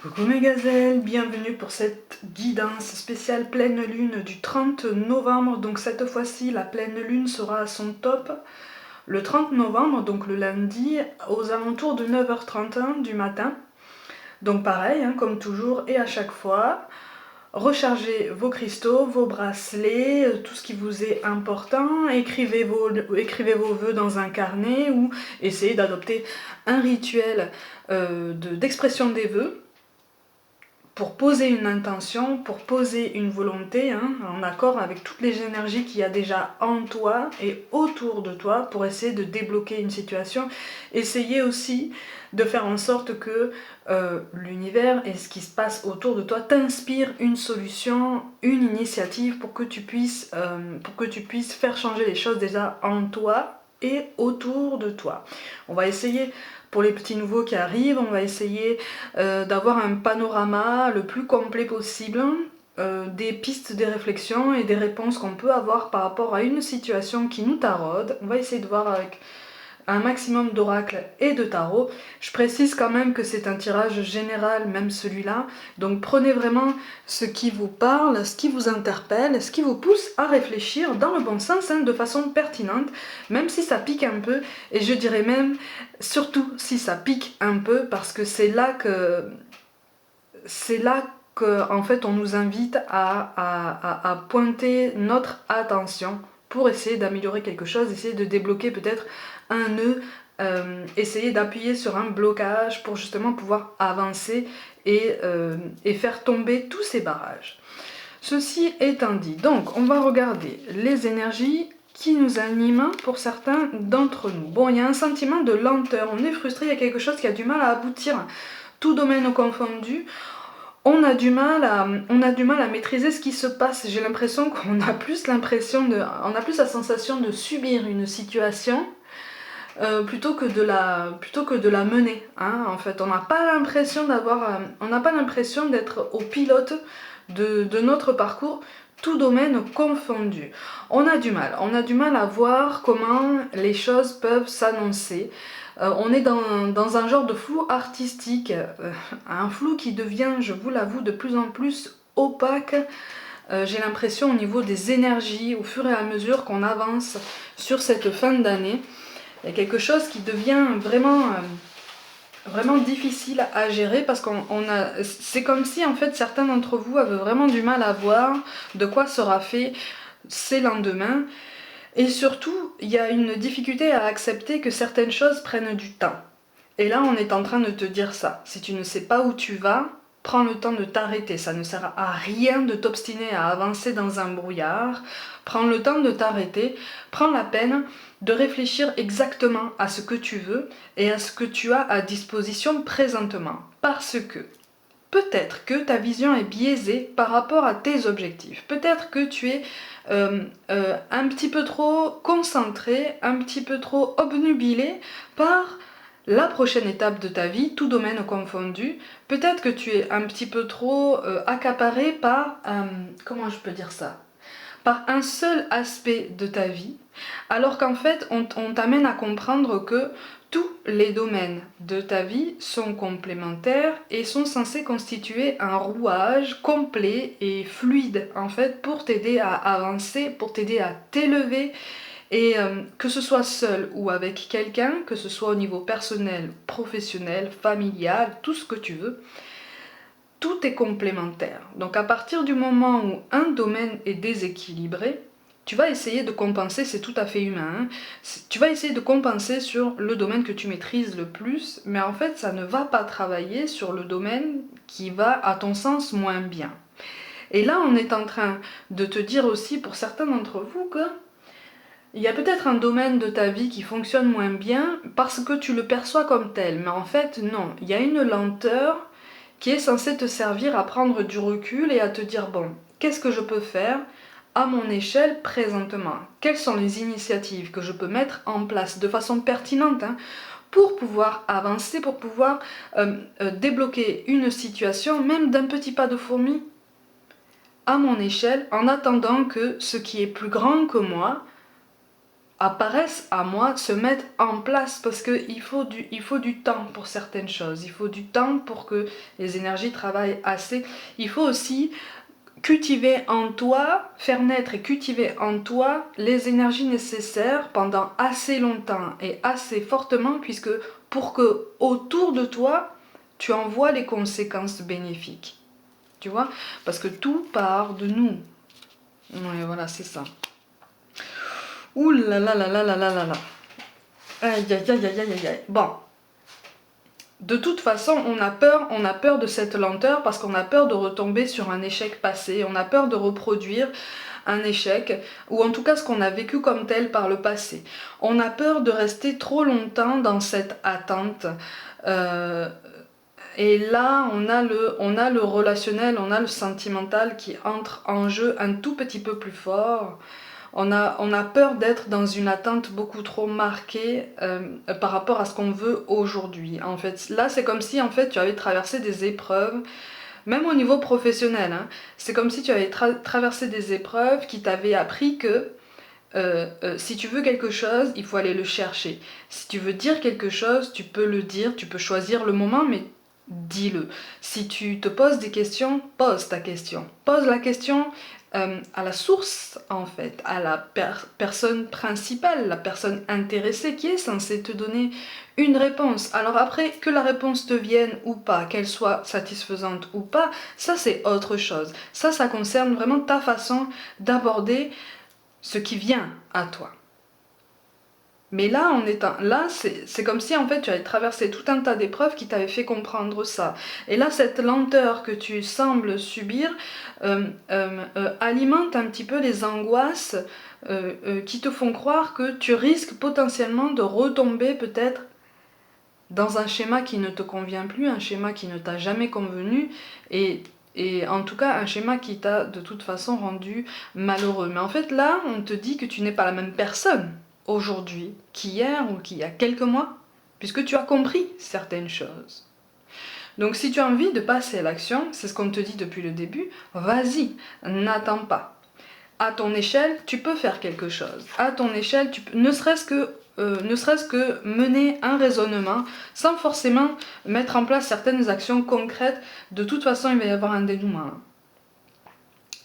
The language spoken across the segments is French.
Coucou mes gazelles, bienvenue pour cette guidance spéciale pleine lune du 30 novembre. Donc cette fois-ci, la pleine lune sera à son top le 30 novembre, donc le lundi, aux alentours de 9h31 du matin. Donc pareil, hein, comme toujours et à chaque fois, rechargez vos cristaux, vos bracelets, tout ce qui vous est important, écrivez vos vœux dans un carnet ou essayez d'adopter un rituel d'expression des vœux pour poser une intention, pour poser une volonté, hein, en accord avec toutes les énergies qu'il y a déjà en toi et autour de toi, pour essayer de débloquer une situation. Essayez aussi de faire en sorte que l'univers et ce qui se passe autour de toi t'inspire une solution, une initiative pour que tu puisses faire changer les choses déjà en toi et autour de toi. On va essayer, pour les petits nouveaux qui arrivent, on va essayer d'avoir un panorama le plus complet possible, des pistes, des réflexions et des réponses qu'on peut avoir par rapport à une situation qui nous taraude. On va essayer de voir avec un maximum d'oracles et de tarot. Je précise quand même que c'est un tirage général, même celui-là, donc prenez vraiment ce qui vous parle, ce qui vous interpelle, ce qui vous pousse à réfléchir dans le bon sens, hein, de façon pertinente, même si ça pique un peu, et je dirais même, surtout si ça pique un peu, parce que c'est là que en fait on nous invite à pointer notre attention pour essayer d'améliorer quelque chose, essayer de débloquer peut-être un nœud, essayer d'appuyer sur un blocage pour justement pouvoir avancer et faire tomber tous ces barrages. Ceci étant dit, donc on va regarder les énergies qui nous animent pour certains d'entre nous. Bon, il y a un sentiment de lenteur, on est frustré, il y a quelque chose qui a du mal à aboutir, tout domaine confondu. On a du mal à maîtriser ce qui se passe. J'ai l'impression qu'on a plus la sensation de subir une situation plutôt que de la mener. Hein. En fait, on n'a pas l'impression d'être au pilote de notre parcours, tout domaine confondu. On a du mal à voir comment les choses peuvent s'annoncer. On est dans un genre de flou artistique, un flou qui devient, je vous l'avoue, de plus en plus opaque. J'ai l'impression au niveau des énergies, au fur et à mesure qu'on avance sur cette fin d'année, il y a quelque chose qui devient vraiment difficile à gérer, parce c'est comme si en fait certains d'entre vous avaient vraiment du mal à voir de quoi sera fait ces lendemains. Et surtout, il y a une difficulté à accepter que certaines choses prennent du temps. Et là, on est en train de te dire ça. Si tu ne sais pas où tu vas, prends le temps de t'arrêter. Ça ne sert à rien de t'obstiner à avancer dans un brouillard. Prends le temps de t'arrêter. Prends la peine de réfléchir exactement à ce que tu veux et à ce que tu as à disposition présentement. Parce que peut-être que ta vision est biaisée par rapport à tes objectifs. Peut-être que tu es un petit peu trop concentré, un petit peu trop obnubilé par la prochaine étape de ta vie, tout domaine confondu. Peut-être que tu es un petit peu trop accaparé par, comment je peux dire ça, par un seul aspect de ta vie, alors qu'en fait on t'amène à comprendre que tous les domaines de ta vie sont complémentaires et sont censés constituer un rouage complet et fluide en fait pour t'aider à avancer, pour t'aider à t'élever, et que ce soit seul ou avec quelqu'un, que ce soit au niveau personnel, professionnel, familial, tout ce que tu veux, tout est complémentaire. Donc à partir du moment où un domaine est déséquilibré, tu vas essayer de compenser, c'est tout à fait humain, hein. Tu vas essayer de compenser sur le domaine que tu maîtrises le plus, mais en fait ça ne va pas travailler sur le domaine qui va à ton sens moins bien. Et là on est en train de te dire aussi pour certains d'entre vous que il y a peut-être un domaine de ta vie qui fonctionne moins bien parce que tu le perçois comme tel, mais en fait non, il y a une lenteur qui est censée te servir à prendre du recul et à te dire bon, qu'est-ce que je peux faire à mon échelle présentement? Quelles sont les initiatives que je peux mettre en place de façon pertinente, hein, pour pouvoir avancer, pour pouvoir débloquer une situation, même d'un petit pas de fourmi, à mon échelle, en attendant que ce qui est plus grand que moi apparaissent à moi, se mettent en place, parce qu'il faut du temps pour certaines choses, il faut du temps pour que les énergies travaillent assez. Il faut aussi cultiver en toi, faire naître et cultiver en toi les énergies nécessaires pendant assez longtemps et assez fortement, puisque pour que autour de toi, tu en vois les conséquences bénéfiques. Tu vois? Parce que tout part de nous. Ouais, voilà, c'est ça. Ouh là là là là là là là là. Aïe aïe aïe aïe aïe aïe. Bon. De toute façon, on a peur de cette lenteur parce qu'on a peur de retomber sur un échec passé, on a peur de reproduire un échec, ou en tout cas ce qu'on a vécu comme tel par le passé. On a peur de rester trop longtemps dans cette attente. Euh, et là, on a le relationnel, on a le sentimental qui entre en jeu un tout petit peu plus fort. On a peur d'être dans une attente beaucoup trop marquée par rapport à ce qu'on veut aujourd'hui. En fait, là, c'est comme si en fait tu avais traversé des épreuves, même au niveau professionnel. Hein, c'est comme si tu avais traversé des épreuves qui t'avaient appris que si tu veux quelque chose, il faut aller le chercher. Si tu veux dire quelque chose, tu peux le dire, tu peux choisir le moment, mais dis-le. Si tu te poses des questions, pose ta question. Pose la question à la source, en fait, à la personne principale, la personne intéressée qui est censée te donner une réponse. Alors après, que la réponse te vienne ou pas, qu'elle soit satisfaisante ou pas, ça c'est autre chose. Ça concerne vraiment ta façon d'aborder ce qui vient à toi. Mais là, c'est comme si en fait tu avais traversé tout un tas d'épreuves qui t'avaient fait comprendre ça. Et là, cette lenteur que tu sembles subir alimente un petit peu les angoisses qui te font croire que tu risques potentiellement de retomber peut-être dans un schéma qui ne te convient plus, un schéma qui ne t'a jamais convenu, et en tout cas un schéma qui t'a de toute façon rendu malheureux. Mais en fait là, on te dit que tu n'es pas la même personne aujourd'hui qu'hier ou qu'il y a quelques mois, puisque tu as compris certaines choses. Donc si tu as envie de passer à l'action, c'est ce qu'on te dit depuis le début, vas-y, n'attends pas. À ton échelle, tu peux faire quelque chose. À ton échelle, tu peux, ne serait-ce que mener un raisonnement sans forcément mettre en place certaines actions concrètes. De toute façon, il va y avoir un dénouement.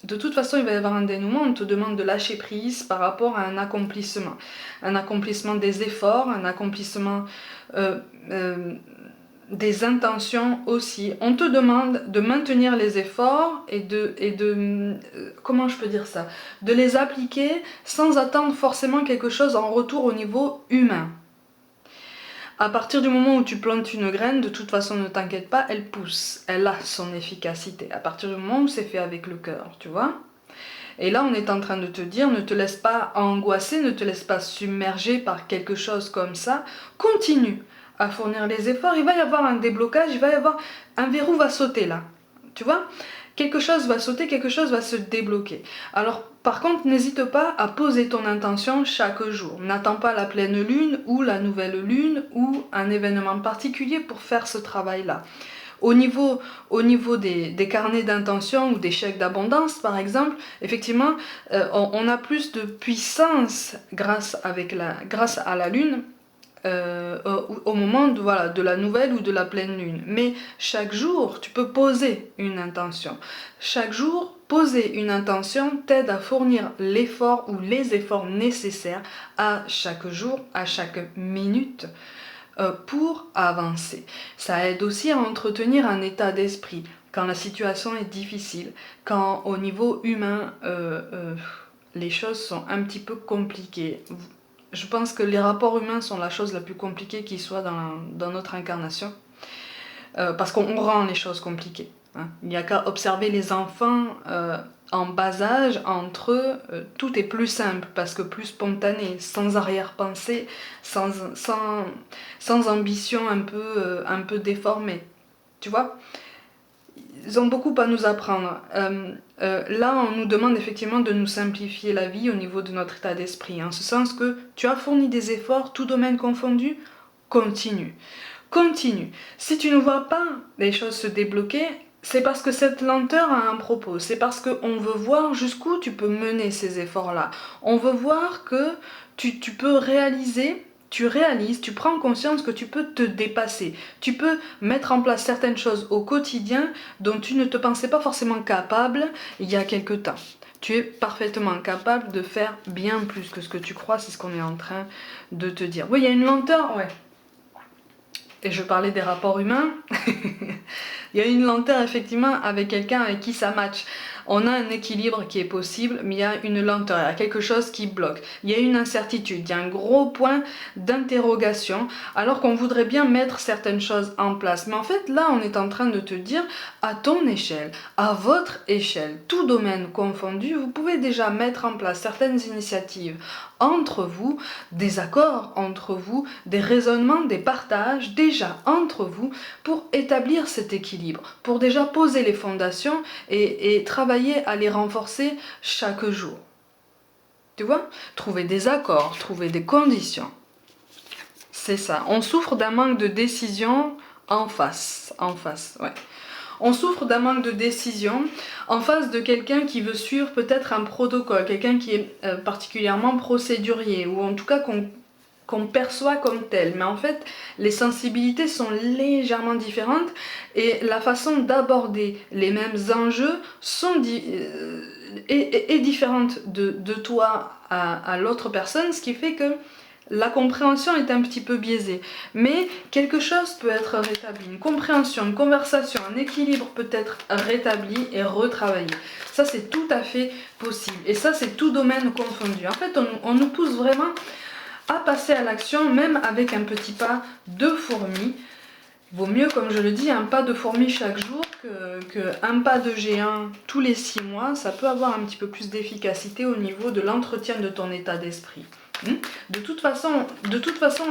De toute façon, il va y avoir un dénouement. On te demande de lâcher prise par rapport à un accomplissement. Un accomplissement des efforts, un accomplissement des intentions aussi. On te demande de maintenir les efforts et de comment je peux dire ça, de les appliquer sans attendre forcément quelque chose en retour au niveau humain. À partir du moment où tu plantes une graine, de toute façon ne t'inquiète pas, elle pousse, elle a son efficacité. À partir du moment où c'est fait avec le cœur, tu vois. Et là, on est en train de te dire, ne te laisse pas angoisser, ne te laisse pas submerger par quelque chose comme ça. Continue à fournir les efforts. Il va y avoir un déblocage, il va y avoir un verrou va sauter là. Tu vois? Quelque chose va sauter, quelque chose va se débloquer. Alors, par contre, n'hésite pas à poser ton intention chaque jour. N'attends pas la pleine lune ou la nouvelle lune ou un événement particulier pour faire ce travail-là. Au niveau des carnets d'intention ou des chèques d'abondance, par exemple, effectivement, on a plus de puissance grâce à la lune au moment de la nouvelle ou de la pleine lune. Mais chaque jour, tu peux poser une intention. Chaque jour, poser une intention t'aide à fournir l'effort ou les efforts nécessaires à chaque jour, à chaque minute pour avancer. Ça aide aussi à entretenir un état d'esprit quand la situation est difficile, quand au niveau humain, les choses sont un petit peu compliquées. Je pense que les rapports humains sont la chose la plus compliquée qui soit dans notre incarnation. Parce qu'on rend les choses compliquées. Hein. Il n'y a qu'à observer les enfants en bas âge, entre eux, tout est plus simple, parce que plus spontané, sans arrière-pensée, sans ambition un peu déformée. Tu vois ? Ils ont beaucoup à nous apprendre. Là, on nous demande effectivement de nous simplifier la vie au niveau de notre état d'esprit. En ce sens que tu as fourni des efforts, tout domaine confondu, continue. Continue. Si tu ne vois pas les choses se débloquer, c'est parce que cette lenteur a un propos, c'est parce qu'on veut voir jusqu'où tu peux mener ces efforts-là. On veut voir que tu peux réaliser, tu réalises, tu prends conscience que tu peux te dépasser. Tu peux mettre en place certaines choses au quotidien dont tu ne te pensais pas forcément capable il y a quelque temps. Tu es parfaitement capable de faire bien plus que ce que tu crois, c'est ce qu'on est en train de te dire. Oui, il y a une lenteur, ouais. Et je parlais des rapports humains. Il y a une lenteur effectivement avec quelqu'un avec qui ça match. On a un équilibre qui est possible, mais il y a une lenteur, il y a quelque chose qui bloque. Il y a une incertitude, il y a un gros point d'interrogation, alors qu'on voudrait bien mettre certaines choses en place. Mais en fait, là, on est en train de te dire, à ton échelle, à votre échelle, tout domaine confondu, vous pouvez déjà mettre en place certaines initiatives entre vous, des accords entre vous, des raisonnements, des partages déjà entre vous pour établir cet équilibre, pour déjà poser les fondations et travailler à les renforcer chaque jour. Tu vois? Trouver des accords, trouver des conditions. C'est ça. On souffre d'un manque de décision en face, ouais. On souffre d'un manque de décision en face de quelqu'un qui veut suivre peut-être un protocole, quelqu'un qui est particulièrement procédurier, ou en tout cas qu'on perçoit comme tel. Mais en fait, les sensibilités sont légèrement différentes et la façon d'aborder les mêmes enjeux est différente de toi à l'autre personne, ce qui fait que la compréhension est un petit peu biaisée, mais quelque chose peut être rétabli. Une compréhension, une conversation, un équilibre peut être rétabli et retravaillé. Ça, c'est tout à fait possible. Et ça, c'est tout domaine confondu. En fait, on nous pousse vraiment à passer à l'action, même avec un petit pas de fourmi. Vaut mieux, comme je le dis, un pas de fourmi chaque jour qu'un pas de géant tous les 6 mois. Ça peut avoir un petit peu plus d'efficacité au niveau de l'entretien de ton état d'esprit. De toute façon,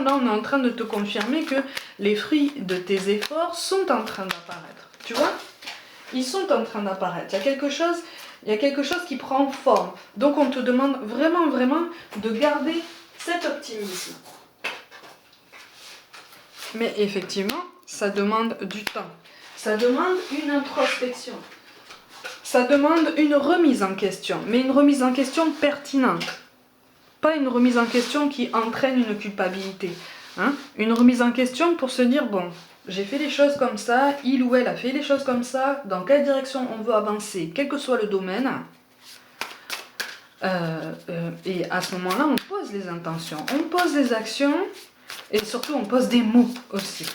là, on est en train de te confirmer que les fruits de tes efforts sont en train d'apparaître. Tu vois? Ils sont en train d'apparaître. Il y a quelque chose qui prend forme. Donc, on te demande vraiment, vraiment de garder cet optimisme. Mais effectivement, ça demande du temps. Ça demande une introspection. Ça demande une remise en question, mais une remise en question pertinente. Pas une remise en question qui entraîne une culpabilité. Une remise en question pour se dire, bon, j'ai fait les choses comme ça, il ou elle a fait les choses comme ça, dans quelle direction on veut avancer, quel que soit le domaine. Et à ce moment-là, on pose les intentions, on pose les actions, et surtout on pose des mots aussi.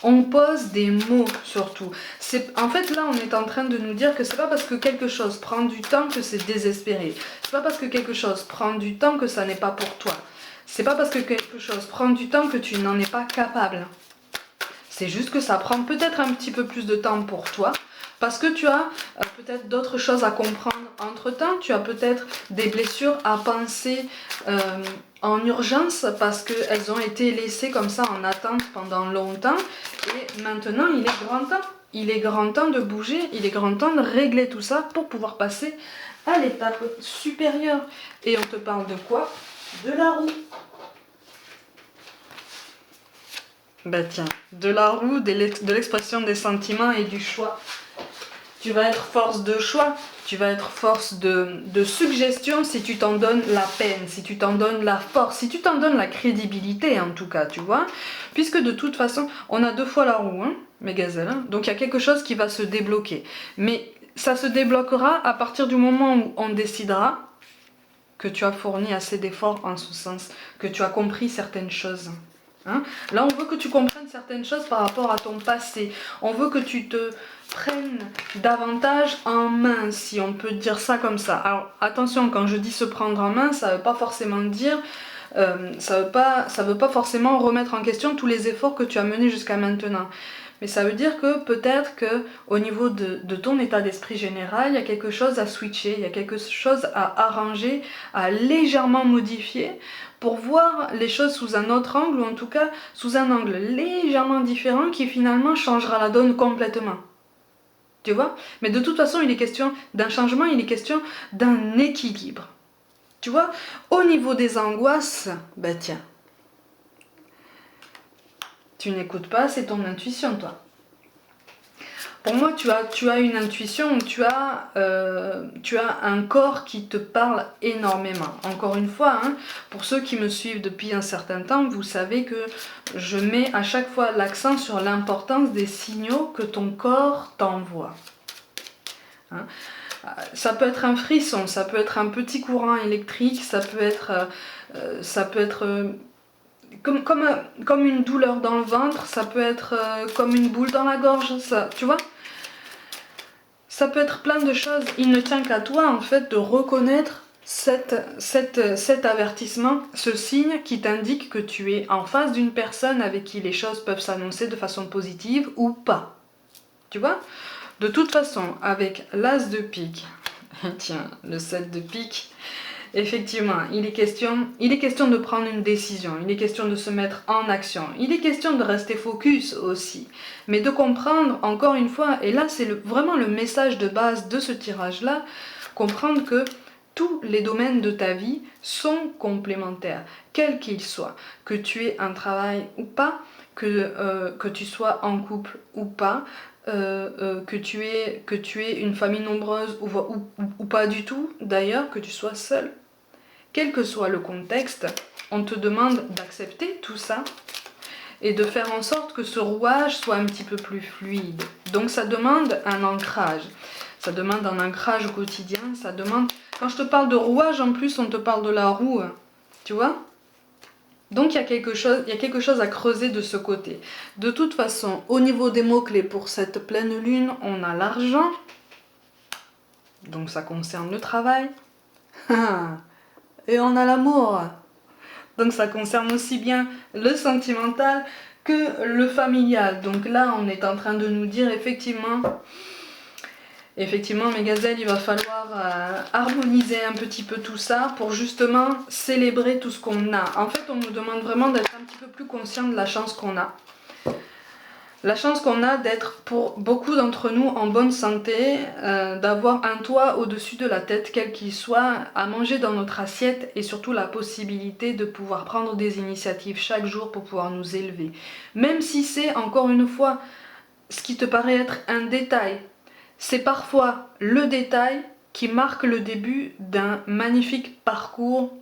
On pose des mots surtout. En fait, là, on est en train de nous dire que c'est pas parce que quelque chose prend du temps que c'est désespéré. C'est pas parce que quelque chose prend du temps que ça n'est pas pour toi. C'est pas parce que quelque chose prend du temps que tu n'en es pas capable. C'est juste que ça prend peut-être un petit peu plus de temps pour toi, parce que tu as peut-être d'autres choses à comprendre entre-temps, tu as peut-être des blessures à penser en urgence parce qu'elles ont été laissées comme ça en attente pendant longtemps, et maintenant il est grand temps. Il est grand temps de bouger, il est grand temps de régler tout ça pour pouvoir passer à l'étape supérieure. Et on te parle de quoi? De la roue. Bah tiens, de la roue, de l'expression des sentiments et du choix. Tu vas être force de choix, tu vas être force de suggestion si tu t'en donnes la peine, si tu t'en donnes la force, si tu t'en donnes la crédibilité en tout cas, tu vois. Puisque de toute façon, on a 2 fois la roue, mes gazelles, donc il y a quelque chose qui va se débloquer. Mais ça se débloquera à partir du moment où on décidera que tu as fourni assez d'efforts en ce sens, que tu as compris certaines choses. Là, on veut que tu comprennes certaines choses par rapport à ton passé. On veut que tu te prennes davantage en main, si on peut dire ça comme ça. Alors, attention, quand je dis se prendre en main, ça ne veut pas forcément dire... ça veut pas forcément remettre en question tous les efforts que tu as menés jusqu'à maintenant. Mais ça veut dire que peut-être qu'au niveau de ton état d'esprit général, il y a quelque chose à switcher, il y a quelque chose à arranger, à légèrement modifier pour voir les choses sous un autre angle, ou en tout cas sous un angle légèrement différent qui finalement changera la donne complètement. Tu vois? Mais de toute façon, il est question d'un changement, il est question d'un équilibre. Tu vois? Au niveau des angoisses, bah tiens, tu n'écoutes pas, c'est ton intuition, toi. Pour moi, tu as une intuition, tu as un corps qui te parle énormément. Encore une fois, hein, pour ceux qui me suivent depuis un certain temps, vous savez que je mets à chaque fois l'accent sur l'importance des signaux que ton corps t'envoie. Hein. Ça peut être un frisson, ça peut être un petit courant électrique, ça peut être comme une douleur dans le ventre, ça peut être comme une boule dans la gorge, ça, tu vois? Ça peut être plein de choses. Il ne tient qu'à toi en fait de reconnaître cet avertissement, ce signe qui t'indique que tu es en face d'une personne avec qui les choses peuvent s'annoncer de façon positive ou pas. Tu vois? De toute façon, avec l'as de pique, tiens, le 7 de pique, effectivement, il est question de prendre une décision, il est question de se mettre en action, il est question de rester focus aussi, mais de comprendre, encore une fois, et là c'est vraiment le message de base de ce tirage-là, comprendre que tous les domaines de ta vie sont complémentaires, quels qu'ils soient, que tu aies un travail ou pas, que tu sois en couple ou pas, que tu aies une famille nombreuse ou pas du tout, d'ailleurs, que tu sois seul. Quel que soit le contexte, on te demande d'accepter tout ça et de faire en sorte que ce rouage soit un petit peu plus fluide. Donc ça demande un ancrage. Ça demande un ancrage au quotidien, ça demande... Quand je te parle de rouage, en plus, on te parle de la roue, tu vois? Donc il y a quelque chose à creuser de ce côté. De toute façon, au niveau des mots-clés pour cette pleine lune, on a l'argent. Donc ça concerne le travail. Et on a l'amour. Donc ça concerne aussi bien le sentimental que le familial. Donc là, on est en train de nous dire effectivement, mes gazelles, il va falloir harmoniser un petit peu tout ça pour justement célébrer tout ce qu'on a. En fait, on nous demande vraiment d'être un petit peu plus conscient de la chance qu'on a. La chance qu'on a d'être pour beaucoup d'entre nous en bonne santé, d'avoir un toit au-dessus de la tête, quel qu'il soit, à manger dans notre assiette et surtout la possibilité de pouvoir prendre des initiatives chaque jour pour pouvoir nous élever. Même si c'est, encore une fois, ce qui te paraît être un détail, c'est parfois le détail qui marque le début d'un magnifique parcours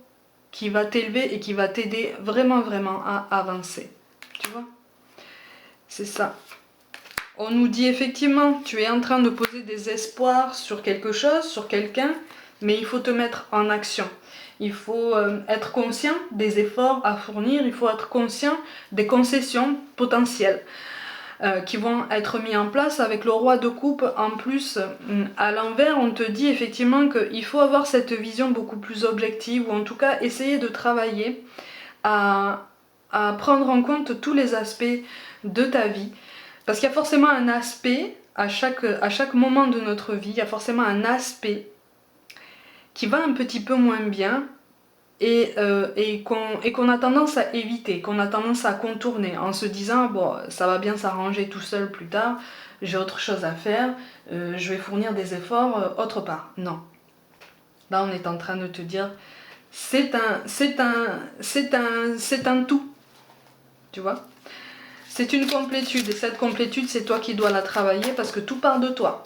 qui va t'élever et qui va t'aider vraiment à avancer. Tu vois ? C'est ça. On nous dit effectivement, tu es en train de poser des espoirs sur quelque chose, sur quelqu'un, mais il faut te mettre en action. Il faut être conscient des efforts à fournir, il faut être conscient des concessions potentielles qui vont être mises en place avec le roi de coupe. En plus, à l'envers, on te dit effectivement qu'il faut avoir cette vision beaucoup plus objective, ou en tout cas essayer de travailler à prendre en compte tous les aspects de ta vie, parce qu'il y a forcément un aspect à chaque moment de notre vie, il y a forcément un aspect qui va un petit peu moins bien et qu'on a tendance à éviter, qu'on a tendance à contourner en se disant bon, ça va bien s'arranger tout seul plus tard, j'ai autre chose à faire, je vais fournir des efforts autre part. Non, là on est en train de te dire c'est un tout, tu vois. C'est une complétude, et cette complétude, c'est toi qui dois la travailler parce que tout part de toi.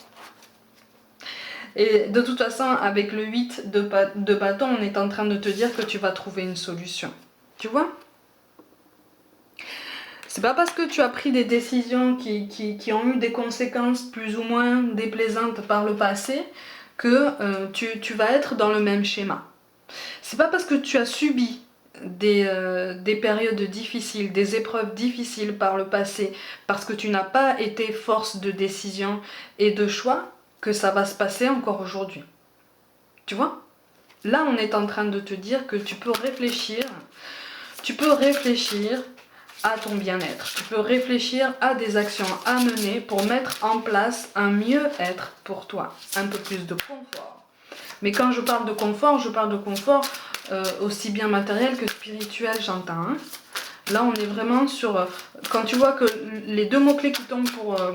Et de toute façon, avec le 8 de bâton, on est en train de te dire que tu vas trouver une solution. Tu vois ? C'est pas parce que tu as pris des décisions qui ont eu des conséquences plus ou moins déplaisantes par le passé que tu vas être dans le même schéma. C'est pas parce que tu as subi des périodes difficiles, des épreuves difficiles par le passé, parce que tu n'as pas été force de décision et de choix, que ça va se passer encore aujourd'hui. Tu vois ? Là, on est en train de te dire que tu peux réfléchir à ton bien-être, tu peux réfléchir à des actions à mener pour mettre en place un mieux-être pour toi, un peu plus de confort. Mais quand je parle de confort aussi bien matériel que spirituel, j'entends. Hein. Là, on est vraiment sur... Quand tu vois que les deux mots-clés qui tombent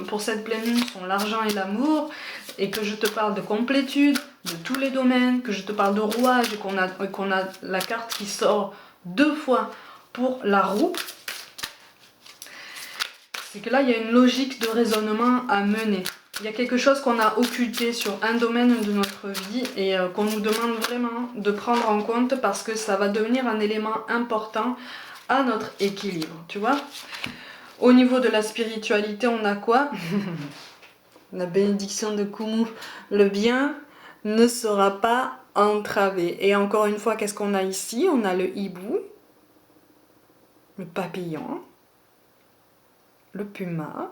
pour cette pleine lune sont l'argent et l'amour, et que je te parle de complétude, de tous les domaines, que je te parle de rouage, et qu'on a la carte qui sort 2 fois pour la roue, c'est que là, il y a une logique de raisonnement à mener. Il y a quelque chose qu'on a occulté sur un domaine de notre vie et qu'on nous demande vraiment de prendre en compte parce que ça va devenir un élément important à notre équilibre, tu vois. Au niveau de la spiritualité, on a quoi? La bénédiction de Kumu. Le bien ne sera pas entravé. Et encore une fois, qu'est-ce qu'on a ici? On a le hibou, le papillon, le puma.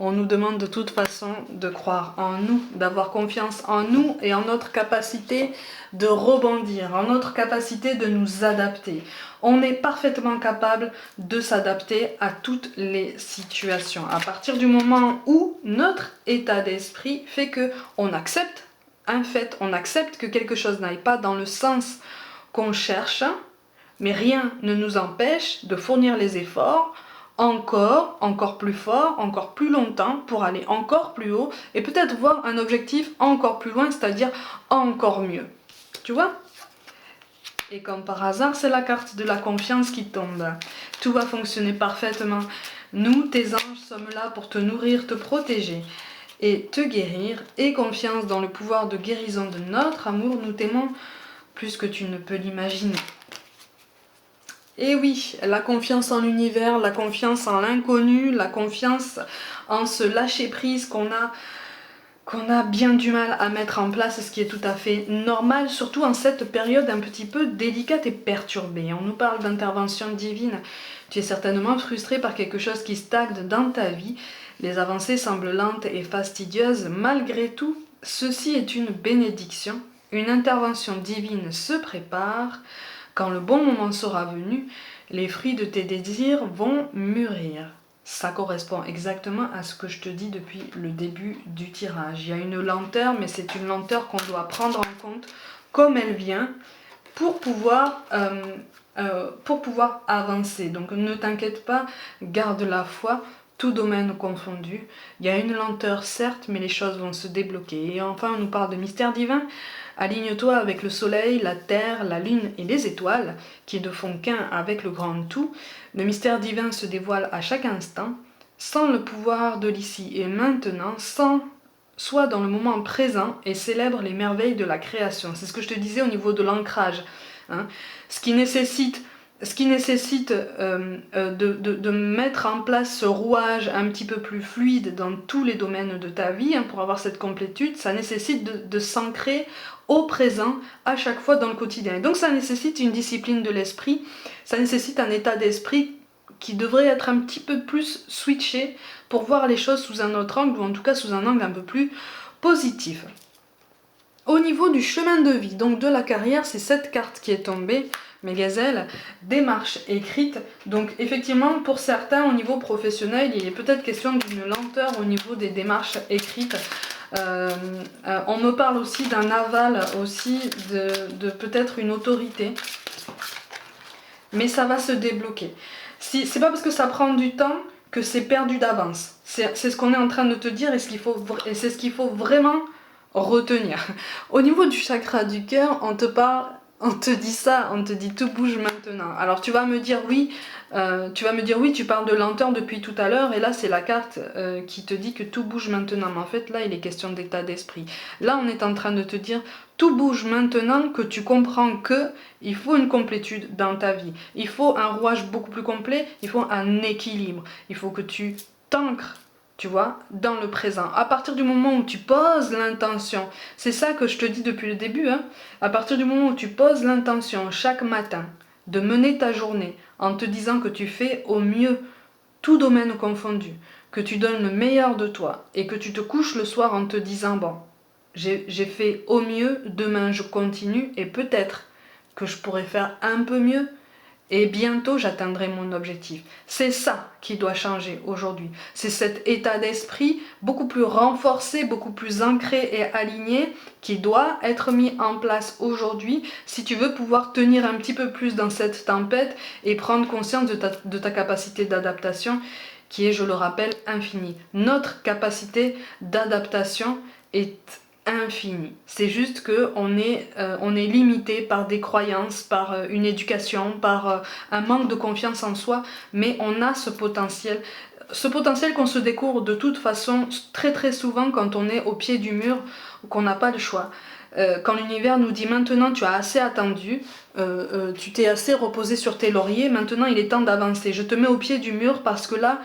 On nous demande de toute façon de croire en nous, d'avoir confiance en nous et en notre capacité de rebondir, en notre capacité de nous adapter. On est parfaitement capable de s'adapter à toutes les situations. À partir du moment où notre état d'esprit fait que on accepte un fait, on accepte que quelque chose n'aille pas dans le sens qu'on cherche, mais rien ne nous empêche de fournir les efforts encore plus fort, encore plus longtemps pour aller encore plus haut et peut-être voir un objectif encore plus loin, c'est-à-dire encore mieux. Tu vois? Et comme par hasard, c'est la carte de la confiance qui tombe. Tout va fonctionner parfaitement. Nous, tes anges, sommes là pour te nourrir, te protéger et te guérir. Aie confiance dans le pouvoir de guérison de notre amour. Nous t'aimons plus que tu ne peux l'imaginer. Et oui, la confiance en l'univers, la confiance en l'inconnu, la confiance en ce lâcher-prise qu'on a bien du mal à mettre en place, ce qui est tout à fait normal, surtout en cette période un petit peu délicate et perturbée. On nous parle d'intervention divine. Tu es certainement frustré par quelque chose qui stagne dans ta vie. Les avancées semblent lentes et fastidieuses. Malgré tout, ceci est une bénédiction. Une intervention divine se prépare. Quand le bon moment sera venu, les fruits de tes désirs vont mûrir. Ça correspond exactement à ce que je te dis depuis le début du tirage. Il y a une lenteur, mais c'est une lenteur qu'on doit prendre en compte comme elle vient pour pouvoir avancer. Donc ne t'inquiète pas, garde la foi, tout domaine confondu. Il y a une lenteur certes, mais les choses vont se débloquer. Et enfin, on nous parle de mystère divin. Aligne-toi avec le soleil, la terre, la lune et les étoiles, qui ne font qu'un avec le grand tout. Le mystère divin se dévoile à chaque instant, sans le pouvoir de l'ici et maintenant, soit dans le moment présent et célèbre les merveilles de la création. C'est ce que je te disais au niveau de l'ancrage. Hein. Ce qui nécessite de mettre en place ce rouage un petit peu plus fluide dans tous les domaines de ta vie, hein, pour avoir cette complétude, ça nécessite de s'ancrer au présent à chaque fois dans le quotidien. Et donc ça nécessite une discipline de l'esprit, ça nécessite un état d'esprit qui devrait être un petit peu plus switché pour voir les choses sous un autre angle, ou en tout cas sous un angle un peu plus positif. Au niveau du chemin de vie, donc de la carrière, c'est cette carte qui est tombée, mes gazelles, démarche écrite. Donc effectivement, pour certains, au niveau professionnel, il est peut-être question d'une lenteur au niveau des démarches écrites. On me parle aussi d'un aval, aussi de peut-être une autorité. Mais ça va se débloquer. C'est pas parce que ça prend du temps que c'est perdu d'avance. C'est ce qu'on est en train de te dire et c'est ce qu'il faut vraiment retenir. Au niveau du chakra du cœur, on te dit ça, on te dit tout bouge maintenant. Alors tu vas me dire oui, tu parles de lenteur depuis tout à l'heure et là c'est la carte qui te dit que tout bouge maintenant. Mais en fait là il est question d'état d'esprit. Là on est en train de te dire tout bouge maintenant que tu comprends que il faut une complétude dans ta vie. Il faut un rouage beaucoup plus complet, il faut un équilibre. Il faut que tu t'ancres, tu vois, dans le présent. À partir du moment où tu poses l'intention, c'est ça que je te dis depuis le début, hein, à partir du moment où tu poses l'intention chaque matin de mener ta journée en te disant que tu fais au mieux, tout domaine confondu, que tu donnes le meilleur de toi et que tu te couches le soir en te disant bon, j'ai fait au mieux, demain je continue et peut-être que je pourrais faire un peu mieux et bientôt j'atteindrai mon objectif. C'est ça qui doit changer aujourd'hui. C'est cet état d'esprit beaucoup plus renforcé, beaucoup plus ancré et aligné qui doit être mis en place aujourd'hui si tu veux pouvoir tenir un petit peu plus dans cette tempête et prendre conscience de ta capacité d'adaptation qui est, je le rappelle, infinie. Notre capacité d'adaptation est infini. C'est juste que on est limité par des croyances, par une éducation, par un manque de confiance en soi, mais on a ce potentiel ce potentiel qu'on se découvre de toute façon très souvent quand on est au pied du mur ou qu'on n'a pas le choix. Quand l'univers nous dit maintenant tu as assez attendu, tu t'es assez reposé sur tes lauriers, maintenant il est temps d'avancer. Je te mets au pied du mur parce que là,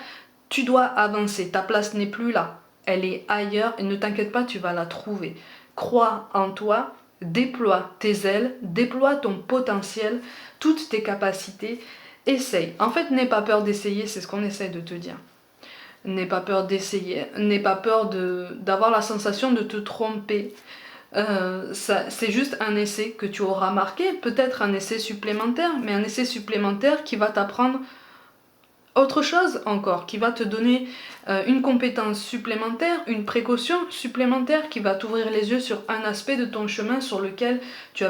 tu dois avancer. Ta place n'est plus là, elle est ailleurs et ne t'inquiète pas, tu vas la trouver. Crois en toi, déploie tes ailes, déploie ton potentiel, toutes tes capacités. Essaye. En fait, n'aie pas peur d'essayer, c'est ce qu'on essaie de te dire. N'aie pas peur d'essayer, n'aie pas peur d'avoir la sensation de te tromper. C'est juste un essai que tu auras marqué, peut-être un essai supplémentaire, mais un essai supplémentaire qui va t'apprendre autre chose encore, qui va te donner une compétence supplémentaire, une précaution supplémentaire, qui va t'ouvrir les yeux sur un aspect de ton chemin sur lequel tu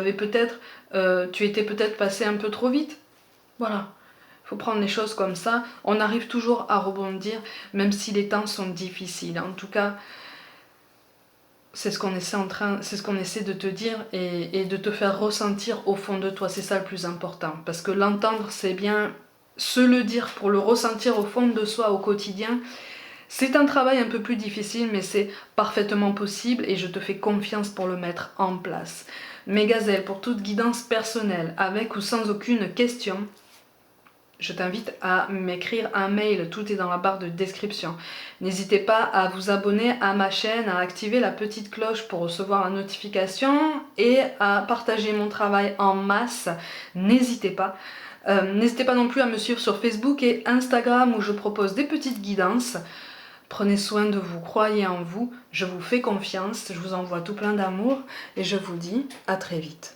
étais peut-être passé un peu trop vite. Voilà. Il faut prendre les choses comme ça. On arrive toujours à rebondir, même si les temps sont difficiles. En tout cas, c'est ce qu'on essaie de te dire et de te faire ressentir au fond de toi. C'est ça le plus important. Parce que l'entendre, c'est bien. Se le dire pour le ressentir au fond de soi au quotidien, c'est un travail un peu plus difficile, mais c'est parfaitement possible et je te fais confiance pour le mettre en place. Mes gazelles, pour toute guidance personnelle, avec ou sans aucune question, je t'invite à m'écrire un mail, tout est dans la barre de description. N'hésitez pas à vous abonner à ma chaîne, à activer la petite cloche pour recevoir la notification et à partager mon travail en masse. N'hésitez pas. N'hésitez pas non plus à me suivre sur Facebook et Instagram où je propose des petites guidances. Prenez soin de vous, croyez en vous, je vous fais confiance, je vous envoie tout plein d'amour et je vous dis à très vite.